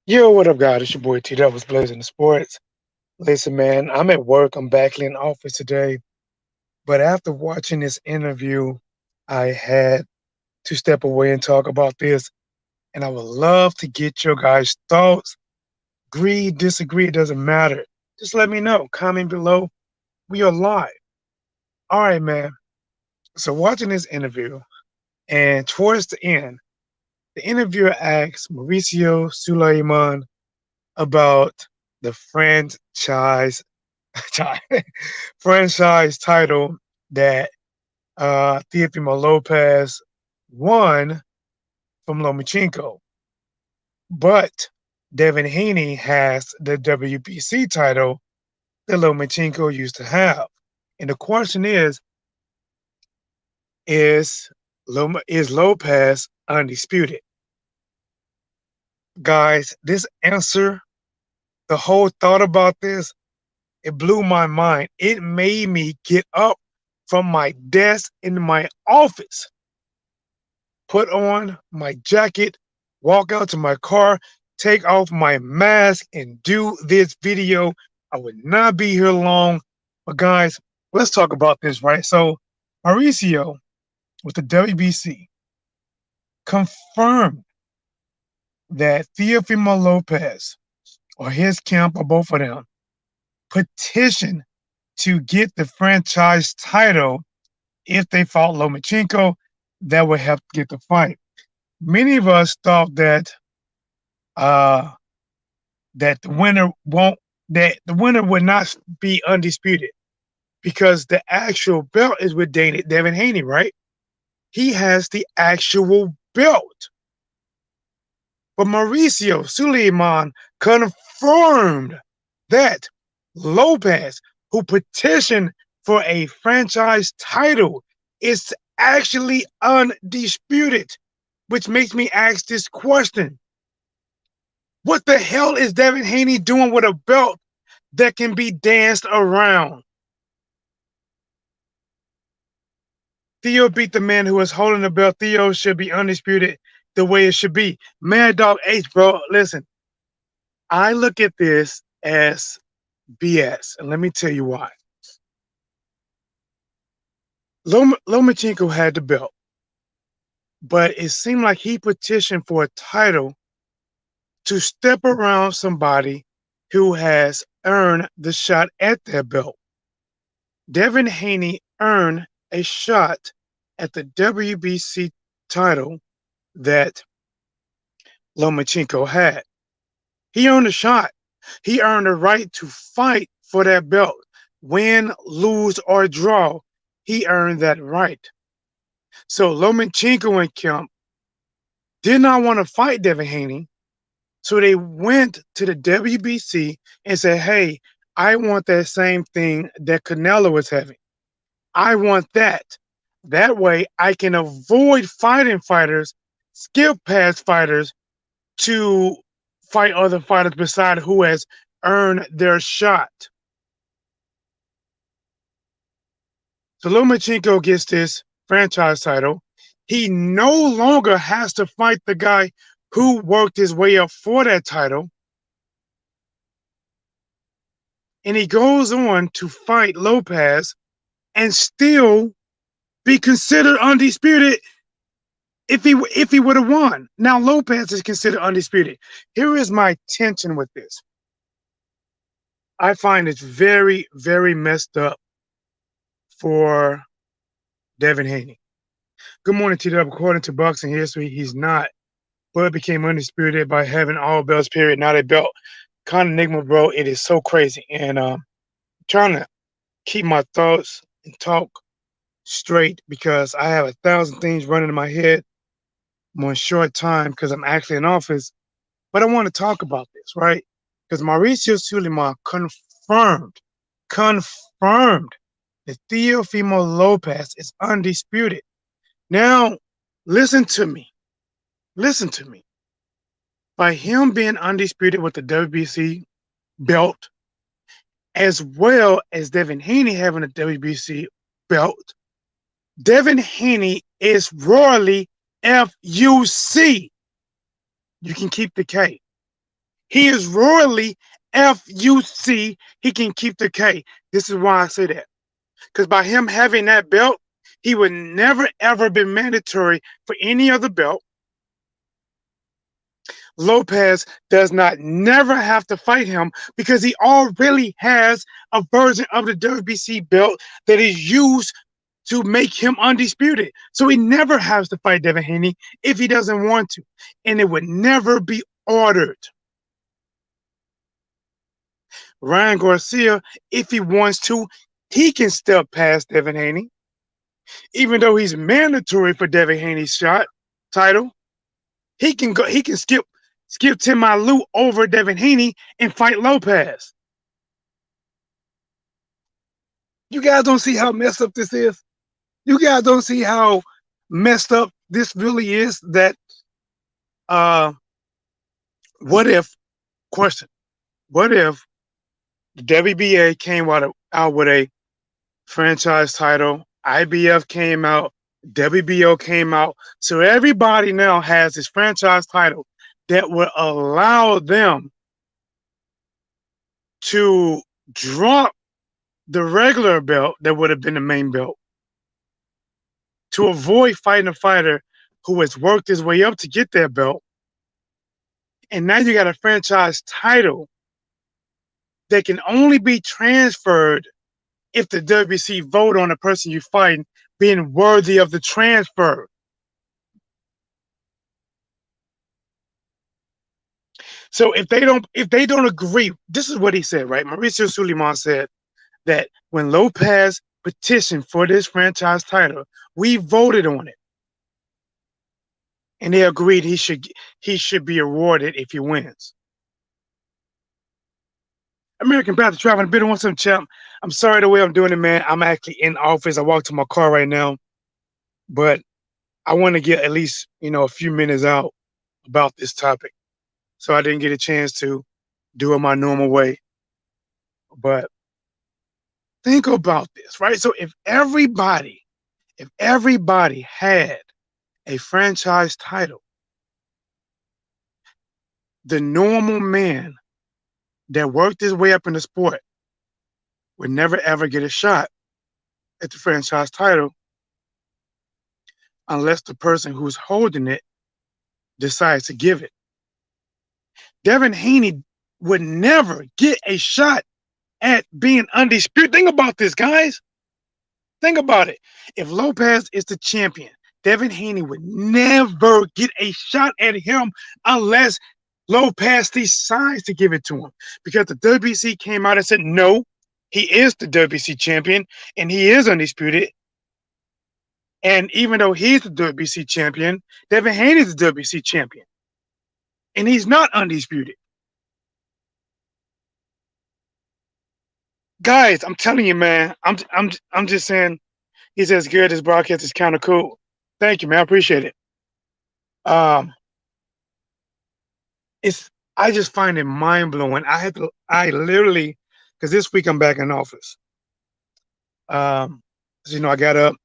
Yo, what up, guys? It's your boy T. That was Blazing the Sports. Listen, man, I'm at work. I'm back in the office today. But after watching this interview, I had to step away and talk about this. And I would love to get your guys' thoughts. Agree, disagree, it doesn't matter. Just let me know. Comment below. We are live. All right, man. So, watching this interview, and towards the end, the interviewer asks Mauricio Sulaiman about the franchise franchise title that Teofimo Lopez won from Lomachenko. But Devin Haney has the WBC title that Lomachenko used to have. And the question is, is Lopez undisputed? Guys, this answer, the whole thought about this, it blew my mind. It made me get up from my desk in my office, put on my jacket, walk out to my car, take off my mask, and do this video. I would not be here long. But guys, let's talk about this, right? So Mauricio with the WBC confirmed that Teofimo Lopez or his camp or both of them petitioned to get the franchise title if they fought Lomachenko. That would help get the fight. Many of us thought uh, that the winner would not be undisputed because the actual belt is with Devin Haney, right? He has the actual belt. But Mauricio Sulaiman confirmed that Lopez, who petitioned for a franchise title, is actually undisputed, which makes me ask this question. What the hell is Devin Haney doing with a belt that can be danced around? Theo beat the man who was holding the belt. Theo should be undisputed the way it should be. Mad Dog H, bro, listen, I look at this as BS, and let me tell you why. Lomachenko had the belt, but it seemed like he petitioned for a title to step around somebody who has earned the shot at that belt. Devin Haney earned a shot at the WBC title that Lomachenko had. He earned a shot. He earned a right to fight for that belt. Win, lose, or draw, he earned that right. So Lomachenko and Kemp did not want to fight Devin Haney. So they went to the WBC and said, hey, I want that same thing that Canelo is having. I want that. That way I can avoid fighting fighters, skill pass fighters, to fight other fighters beside who has earned their shot. So Lomachenko gets this franchise title. He no longer has to fight the guy who worked his way up for that title. And he goes on to fight Lopez and still be considered undisputed if he would have won. Now Lopez is considered undisputed. Here is my tension with this. I find it's very, very messed up for Devin Haney. Good morning, TW. According to boxing history, he's not. Bud became undisputed by having all belts, period. Now they belt. Kind of enigma, bro. It is so crazy. And trying to keep my thoughts and talk straight because I have 1,000 things running in my head. I'm on short time because I'm actually in office. But I want to talk about this, right? Because Mauricio Sulaiman confirmed that Teofimo Lopez is undisputed. Now, listen to me. Listen to me. By him being undisputed with the WBC belt, as well as Devin Haney having a WBC belt, Devin Haney is royally FUC. You can keep the K. He is royally FUC. He can keep the K. This is why I say that. Because by him having that belt, he would never ever be mandatory for any other belt. Lopez does not never have to fight him because he already has a version of the WBC belt that is used to make him undisputed. So he never has to fight Devin Haney if he doesn't want to. And it would never be ordered. Ryan Garcia, if he wants to, he can step past Devin Haney, even though he's mandatory for Devin Haney's shot title. He can go. He can skip Tim Malou over Devin Haney and fight Lopez. You guys don't see how messed up this is. You guys don't see how messed up this really is. That what if? Question: what if the WBA came out with a franchise title? IBF came out, WBO came out. So everybody now has this franchise title that would allow them to drop the regular belt that would have been the main belt to avoid fighting a fighter who has worked his way up to get that belt. And now you got a franchise title that can only be transferred if the WBC vote on the person you fight being worthy of the transfer. So if they don't agree, this is what he said, right? Mauricio Sulaiman said that when Lopez petitioned for this franchise title, we voted on it. And they agreed he should be awarded if he wins. American Baptist Traveling Bitter wants some champ. I'm sorry the way I'm doing it, man. I'm actually in office. I walked to my car right now, but I want to get at least a few minutes out about this topic, so I didn't get a chance to do it my normal way. But think about this, right? So if everybody had a franchise title, the normal man that worked his way up in the sport would never ever get a shot at the franchise title unless the person who's holding it decides to give it. Devin Haney would never get a shot at being undisputed. Think about this, guys. Think about it. If Lopez is the champion, Devin Haney would never get a shot at him unless Lopez decides to give it to him. Because the WBC came out and said, no, he is the WBC champion and he is undisputed. And even though he's the WBC champion, Devin Haney is the WBC champion. And he's not undisputed. Guys, I'm telling you, man, I'm just saying he's as good. His broadcast is kind of cool. Thank you, man. I appreciate it. I just find it mind blowing. I literally, because this week I'm back in office. I got up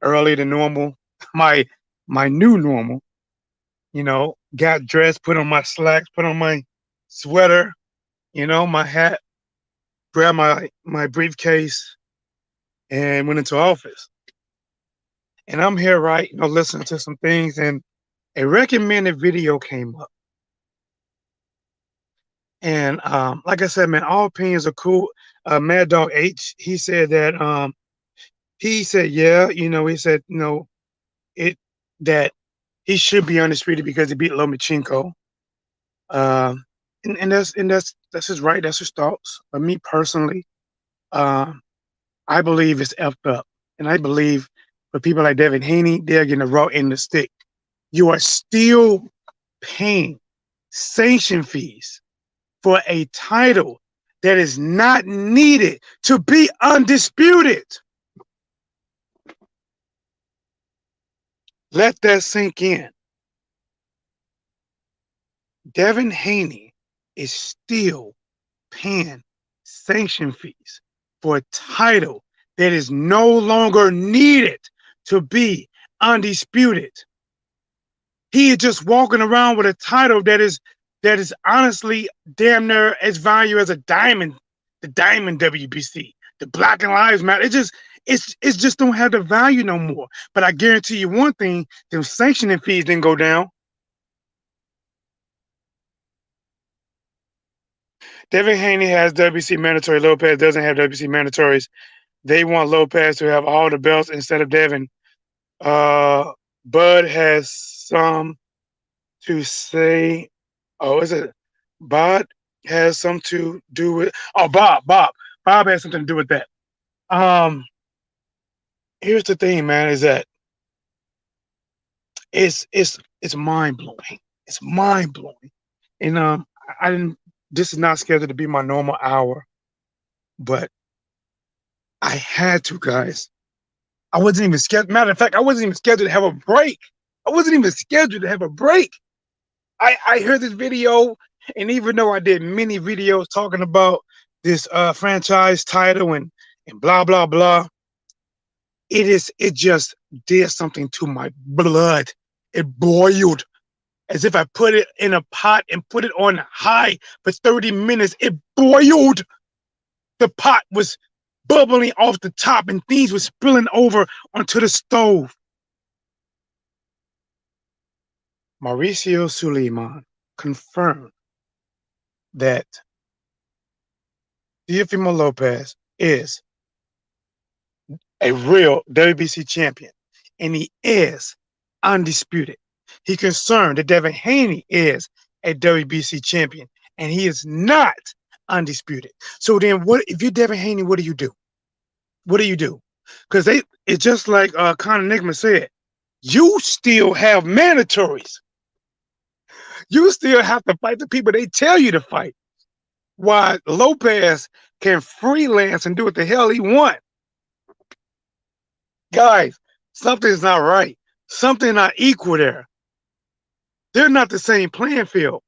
early to normal, my new normal. Got dressed, put on my slacks, put on my sweater, my hat, grabbed my briefcase, and went into office. And I'm here, right, listening to some things, and a recommended video came up. And like I said, man, all opinions are cool. Mad Dog H, he said that he said, yeah, he said, that he should be undisputed because he beat Lomachenko. And that's his right, that's his thoughts. But me personally, I believe it's effed up. And I believe for people like Devin Haney, they're getting the raw end of the stick. You are still paying sanction fees for a title that is not needed to be undisputed. Let that sink in. Devin Haney is still paying sanction fees for a title that is no longer needed to be undisputed. He is just walking around with a title that is that is honestly damn near as value as a diamond, the diamond WBC, the Black and Lives Matter. It's just don't have the value no more. But I guarantee you one thing: them sanctioning fees didn't go down. Devin Haney has WBC mandatory. Lopez doesn't have WBC mandatories. They want Lopez to have all the belts instead of Devin. Bud has some to say. Oh, is it Bud has something to do with? Oh, Bob has something to do with that. Um, Here's the thing, man, is that it's mind blowing. It's mind blowing, and I didn't. This is not scheduled to be my normal hour, but I had to, guys. I wasn't even scheduled. Matter of fact, I wasn't even scheduled to have a break. I wasn't even scheduled to have a break. I heard this video, and even though I did many videos talking about this franchise title and blah blah blah, it just did something to my blood. It boiled as if I put it in a pot and put it on high for 30 minutes. It boiled. The pot was bubbling off the top and things were spilling over onto the stove. Mauricio Sulaiman confirmed that Teofimo Lopez is a real WBC champion, and he is undisputed. He confirmed that Devin Haney is a WBC champion, and he is not undisputed. So then, what if you're Devin Haney? What do you do? What do you do? Because it's just like Conor Nickman said, you still have mandatories. You still have to fight the people they tell you to fight. While Lopez can freelance and do what the hell he wants. Guys, something's not right. Something not equal there. They're not the same playing field.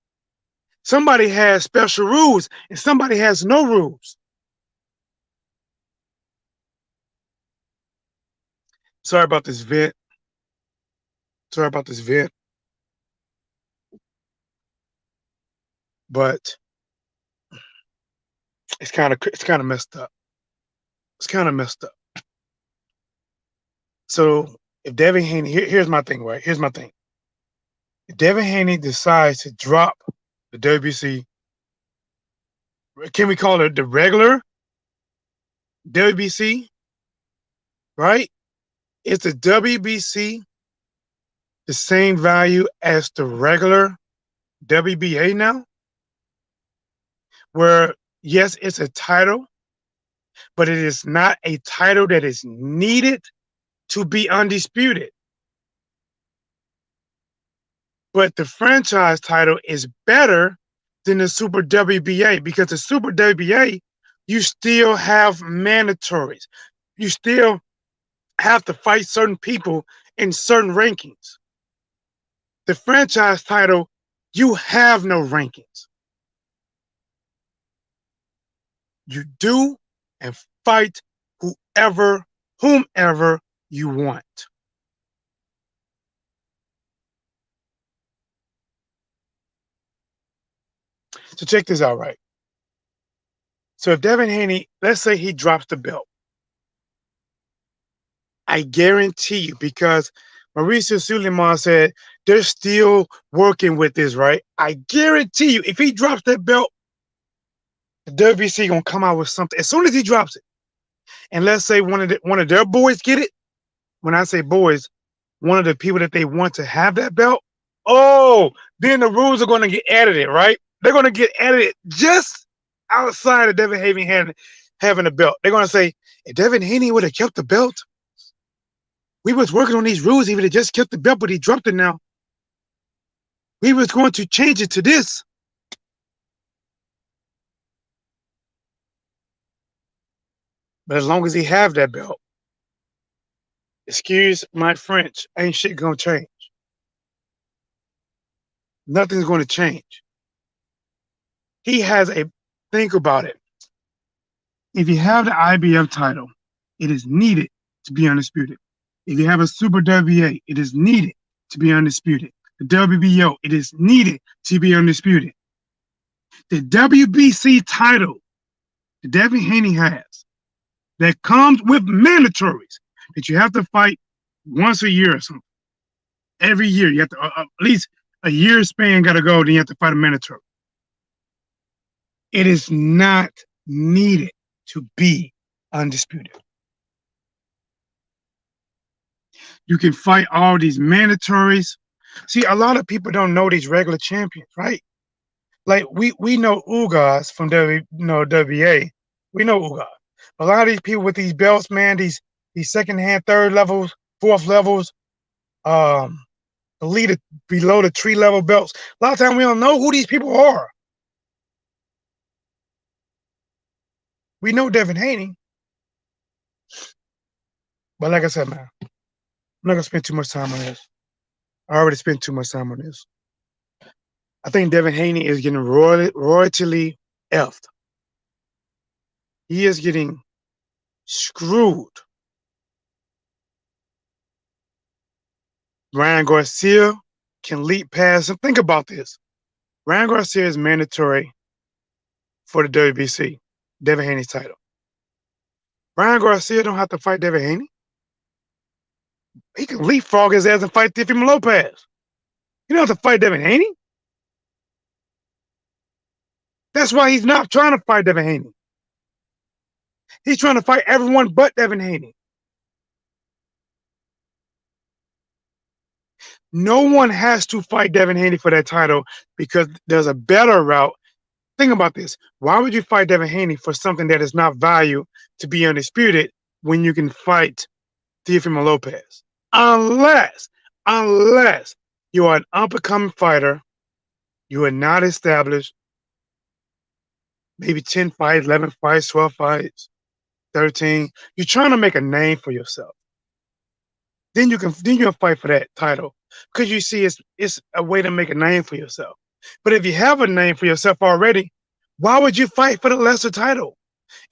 Somebody has special rules and somebody has no rules. Sorry about this vent. Sorry about this vent. But it's kind of messed up. It's kind of messed up. So if Devin Haney, here's my thing, right? Here's my thing. If Devin Haney decides to drop the WBC, can we call it the regular WBC? Right? Is the WBC the same value as the regular WBA now? Where, yes, it's a title, but it is not a title that is needed to be undisputed. But the franchise title is better than the Super WBA because the Super WBA, you still have mandatories. You still have to fight certain people in certain rankings. The franchise title, you have no rankings. You do and fight whomever you want. So check this out, right? So if Devin Haney, let's say he drops the belt, I guarantee you, because Mauricio Sulaiman said they're still working with this, right? I guarantee you, if he drops that belt, the WBC gonna come out with something as soon as he drops it. And let's say one of their boys get it. When I say boys, one of the people that they want to have that belt. Oh, then the rules are gonna get edited, right? They're gonna get edited just outside of Devin Haney having a belt. They're gonna say, if Devin Haney would have kept the belt, we was working on these rules. He would have just kept the belt, but he dropped it now. We was going to change it to this. But as long as he have that belt, excuse my French, ain't shit gonna change. Nothing's gonna change. He has a, think about it. If you have the IBF title, it is needed to be undisputed. If you have a Super WBA, it is needed to be undisputed. The WBO, it is needed to be undisputed. The WBC title that Devin Haney has that comes with mandatories that you have to fight once a year or something. Every year you have to at least a year span got to go. Then you have to fight a mandatory. It is not needed to be undisputed. You can fight all these mandatories. See, a lot of people don't know these regular champions, right? Like we know Ugas from WA. We know Ugas. A lot of these people with these belts, man, these second hand, third levels, fourth levels, um, below the tree level belts. A lot of times we don't know who these people are. We know Devin Haney, but like I said, man, I'm not gonna spend too much time on this. I already spent too much time on this. I think Devin Haney is getting royally effed. He is getting screwed. Ryan Garcia can leap past him. Think about this. Ryan Garcia is mandatory for the WBC, Devin Haney's title. Ryan Garcia don't have to fight Devin Haney. He can leapfrog his ass and fight Teofimo Lopez. He don't have to fight Devin Haney. That's why he's not trying to fight Devin Haney. He's trying to fight everyone but Devin Haney. No one has to fight Devin Haney for that title because there's a better route. Think about this. Why would you fight Devin Haney for something that is not valued to be undisputed when you can fight Teofimo Lopez? Unless you are an up-and-coming fighter, you are not established, maybe 10 fights, 11 fights, 12 fights, 13. You're trying to make a name for yourself. Then you can fight for that title because you see it's a way to make a name for yourself. But if you have a name for yourself already, why would you fight for the lesser title?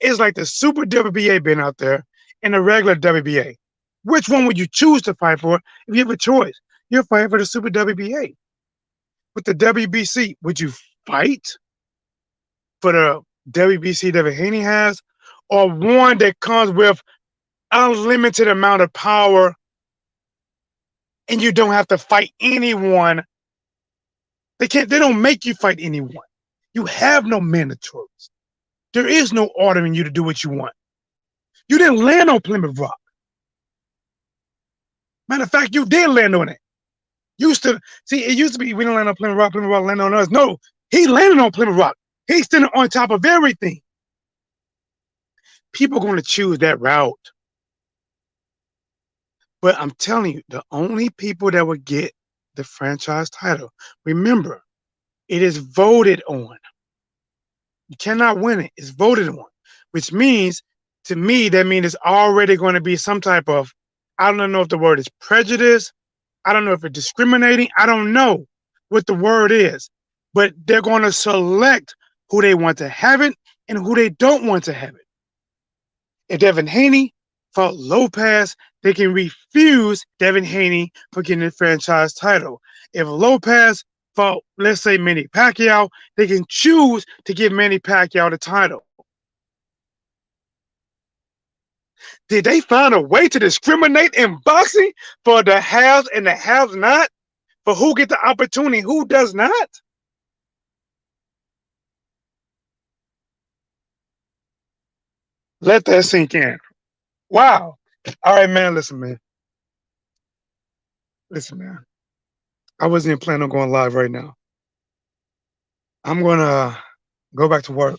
It's like the Super WBA being out there and the regular WBA. Which one would you choose to fight for if you have a choice? You're fighting for the Super WBA. With the WBC, would you fight for the WBC Devin Haney has, or one that comes with unlimited amount of power and you don't have to fight anyone? They don't make you fight anyone. You have no mandatories. There is no ordering you to do what you want. You didn't land on Plymouth Rock. Matter of fact, you did land on it. It used to be we didn't land on Plymouth Rock landed on us. No, he landed on Plymouth Rock. He's standing on top of everything. People are going to choose that route. But I'm telling you, the only people that will get the franchise title, remember, it is voted on. You cannot win it. It's voted on, which means, to me, that means it's already going to be some type of, I don't know if the word is prejudice. I don't know if it's discriminating. I don't know what the word is, but they're going to select who they want to have it and who they don't want to have it. If Devin Haney fought Lopez, they can refuse Devin Haney for getting the franchise title. If Lopez fought, let's say, Manny Pacquiao, they can choose to give Manny Pacquiao the title. Did they find a way to discriminate in boxing for the haves and the have-not? For who get the opportunity, who does not? Let that sink in. Wow. All right, man. Listen, man. I wasn't even planning on going live right now. I'm going to go back to work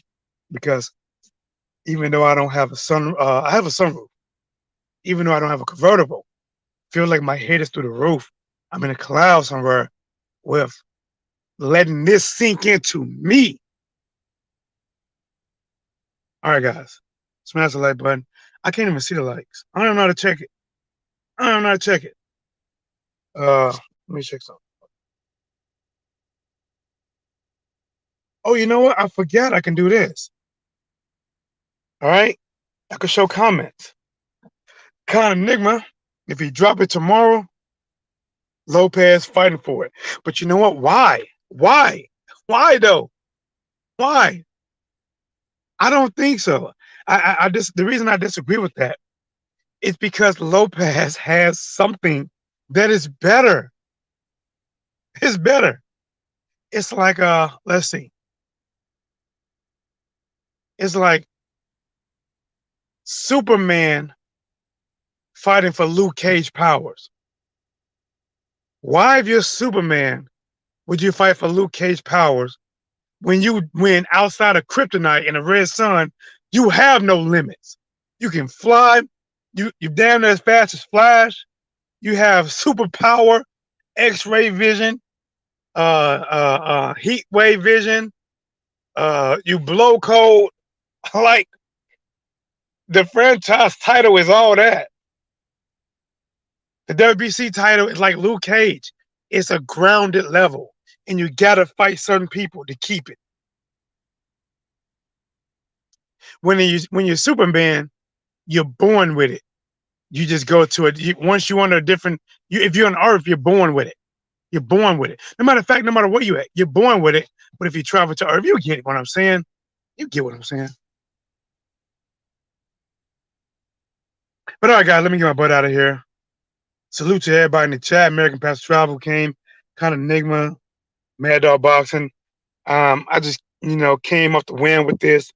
because even though I don't have I have a sunroof. Even though I don't have a convertible, I feel like my head is through the roof. I'm in a cloud somewhere with letting this sink into me. All right, guys. Smash the like button. I can't even see the likes. I don't know how to check it. Let me check something. Oh, you know what? I forgot I can do this. All right. I can show comments. Con Enigma, if he drop it tomorrow, Lopez fighting for it. But you know what? Why? Why though? Why? I don't think so. I just the reason I disagree with that is because Lopez has something that is better. It's better. It's like let's see. It's like Superman fighting for Luke Cage powers. Why, if you're Superman, would you fight for Luke Cage powers when outside of Kryptonite and the Red Sun, you have no limits. You can fly. You damn near as fast as Flash. You have superpower, X-ray vision, heat wave vision. You blow cold. Like the franchise title is all that. The WBC title is like Luke Cage. It's a grounded level, and you gotta fight certain people to keep it. When you're Superman, you're born with it. You just go to it. Once you're on a different, if you're on Earth, you're born with it. You're born with it. No matter of fact, no matter where you at, you're born with it. But if you travel to Earth, you get what I'm saying. You get what I'm saying. But all right, guys, let me get my butt out of here. Salute to everybody in the chat. American Past Travel came, kind of Enigma, Mad Dog Boxing. I just came off the win with this.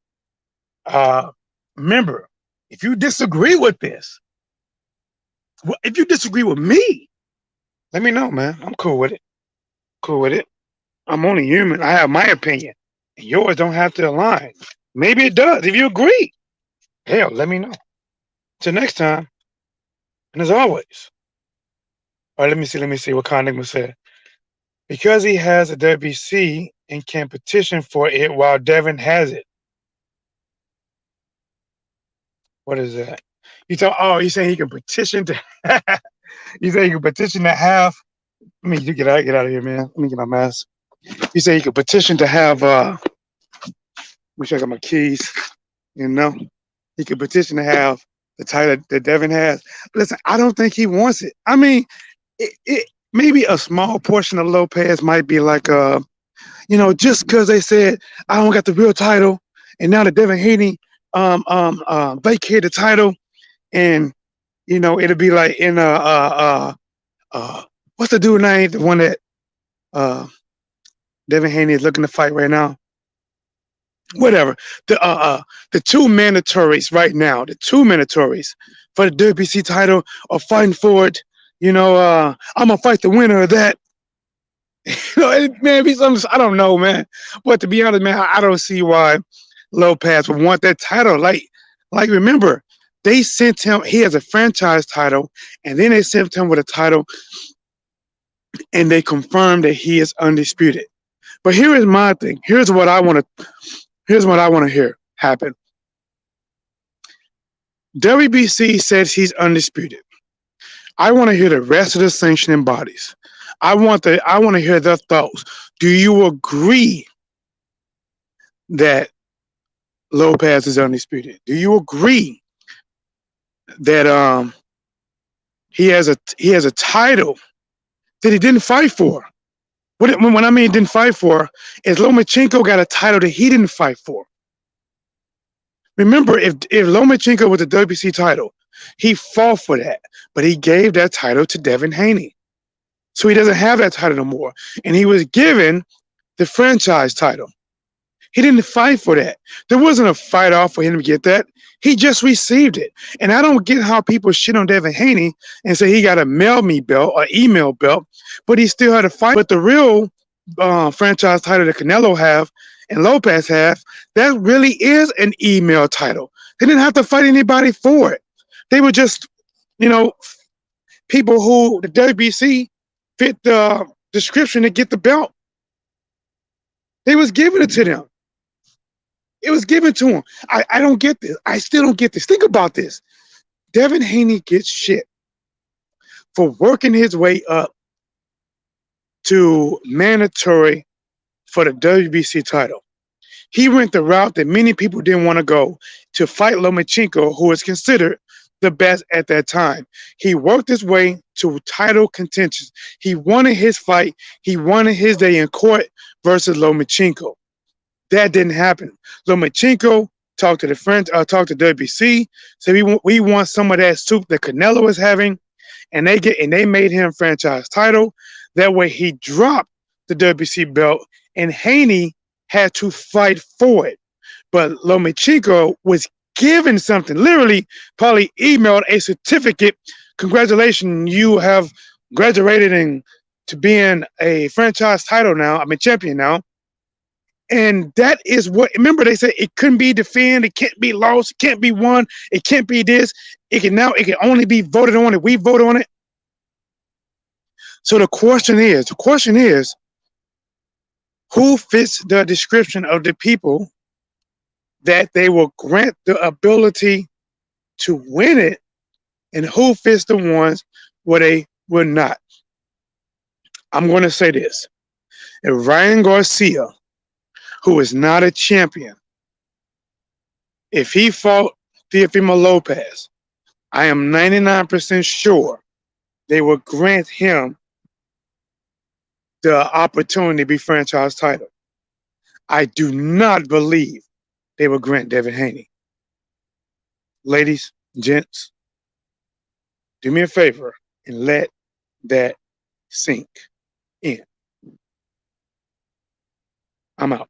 Remember, if you disagree with this, if you disagree with me, let me know, man. I'm cool with it. Cool with it. I'm only human. I have my opinion, and yours don't have to align. Maybe it does. If you agree, hell, let me know. Till next time, and as always, all right, let me see what Connick said. Because he has a WBC and can petition for it while Devin has it. What is that? You saying he can petition to you say he can petition to have let me get out of here, man. Let me get my mask. You say he could petition to have wish I got my keys, He could petition to have the title that Devin has. Listen, I don't think he wants it. I mean, it maybe a small portion of Lopez might be like just because they said I don't got the real title, and now that Devin Haney vacated the title, and it'll be like in what's the dude name? The one that Devin Haney is looking to fight right now. Whatever. The two mandatories right now, the two mandatories for the WBC title are fighting for it. I'm gonna fight the winner of that. It may be something I don't know, man. But to be honest, man, I don't see why Lopez would want that title. Like remember, they sent him. He has a franchise title, and then they sent him with a title, and they confirmed that he is undisputed. But here is my thing. Here's what I want to hear happen. WBC says he's undisputed. I want to hear the rest of the sanctioning bodies. I want to hear their thoughts. Do you agree that Lopez is undisputed? Do you agree that he has a title that he didn't fight for? When I mean didn't fight for, is Lomachenko got a title that he didn't fight for. Remember, if Lomachenko was the WBC title, he fought for that, but he gave that title to Devin Haney. So he doesn't have that title no more. And he was given the franchise title. He didn't fight for that. There wasn't a fight off for him to get that. He just received it. And I don't get how people shit on Devin Haney and say he got a mail me belt or email belt, but he still had to fight. But the real franchise title that Canelo have and Lopez have, that really is an email title. They didn't have to fight anybody for it. They were just, people who the WBC fit the description to get the belt. They was giving it to them. It was given to him. I don't get this. I still don't get this. Think about this. Devin Haney gets shit for working his way up to mandatory for the WBC title. He went the route that many people didn't want to go to fight Lomachenko, who was considered the best at that time. He worked his way to title contention. He wanted his fight. He wanted his day in court versus Lomachenko. That didn't happen. Lomachenko talked to the French, talked to WBC, said we want some of that soup that Canelo was having, and they made him franchise title. That way, he dropped the WBC belt, and Haney had to fight for it. But Lomachenko was given something. Literally, probably emailed a certificate. Congratulations, you have graduated to being a franchise title now. I'm a champion now. And that is what, remember, they said it couldn't be defended, it can't be lost, it can't be won, it can't be this. It can only be voted on if we vote on it. So the question is, who fits the description of the people that they will grant the ability to win it, and who fits the ones where they will not? I'm going to say this. If Ryan Garcia, who is not a champion, if he fought Teofimo Lopez, I am 99% sure they will grant him the opportunity to be franchise title. I do not believe they will grant Devin Haney. Ladies, gents, do me a favor and let that sink in. I'm out.